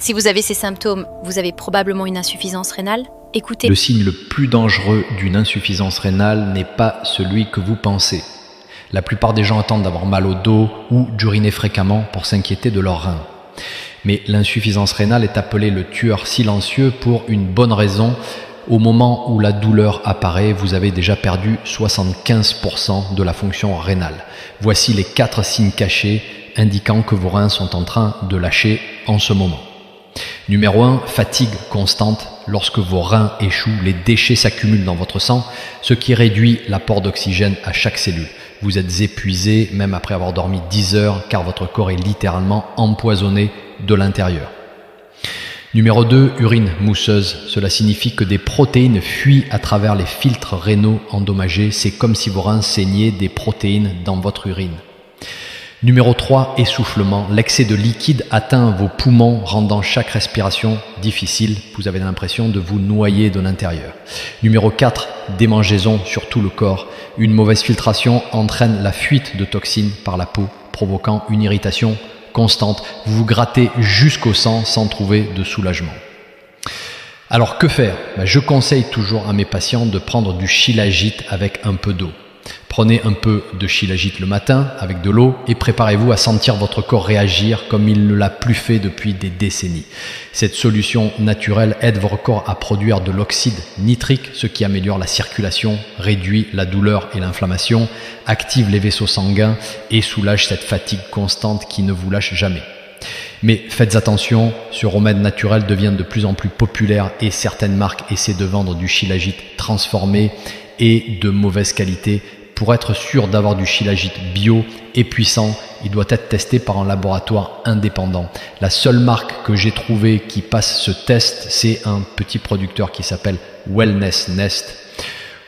Si vous avez ces symptômes, vous avez probablement une insuffisance rénale. Écoutez. Le signe le plus dangereux d'une insuffisance rénale n'est pas celui que vous pensez. La plupart des gens attendent d'avoir mal au dos ou d'uriner fréquemment pour s'inquiéter de leurs reins. Mais l'insuffisance rénale est appelée le tueur silencieux pour une bonne raison. Au moment où la douleur apparaît, vous avez déjà perdu 75% de la fonction rénale. Voici les 4 signes cachés indiquant que vos reins sont en train de lâcher en ce moment. Numéro 1, fatigue constante. Lorsque vos reins échouent, les déchets s'accumulent dans votre sang, ce qui réduit l'apport d'oxygène à chaque cellule. Vous êtes épuisé même après avoir dormi 10 heures car votre corps est littéralement empoisonné de l'intérieur. Numéro 2, urine mousseuse. Cela signifie que des protéines fuient à travers les filtres rénaux endommagés. C'est comme si vos reins saignaient des protéines dans votre urine. Numéro 3, essoufflement. L'excès de liquide atteint vos poumons, rendant chaque respiration difficile. Vous avez l'impression de vous noyer de l'intérieur. Numéro 4, démangeaison sur tout le corps. Une mauvaise filtration entraîne la fuite de toxines par la peau, provoquant une irritation constante. Vous vous grattez jusqu'au sang sans trouver de soulagement. Alors que faire ? Je conseille toujours à mes patients de prendre du shilajit avec un peu d'eau. Prenez un peu de shilajit le matin avec de l'eau et préparez-vous à sentir votre corps réagir comme il ne l'a plus fait depuis des décennies. Cette solution naturelle aide votre corps à produire de l'oxyde nitrique, ce qui améliore la circulation, réduit la douleur et l'inflammation, active les vaisseaux sanguins et soulage cette fatigue constante qui ne vous lâche jamais. Mais faites attention, ce remède naturel devient de plus en plus populaire et certaines marques essaient de vendre du shilajit transformé et de mauvaise qualité. Pour être sûr d'avoir du shilajit bio et puissant, il doit être testé par un laboratoire indépendant. La seule marque que j'ai trouvée qui passe ce test, c'est un petit producteur qui s'appelle Wellness Nest.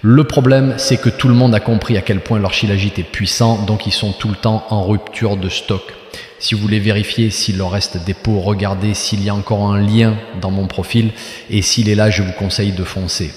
Le problème, c'est que tout le monde a compris à quel point leur shilajit est puissant, donc ils sont tout le temps en rupture de stock. Si vous voulez vérifier s'il leur reste des pots, regardez s'il y a encore un lien dans mon profil et s'il est là, je vous conseille de foncer.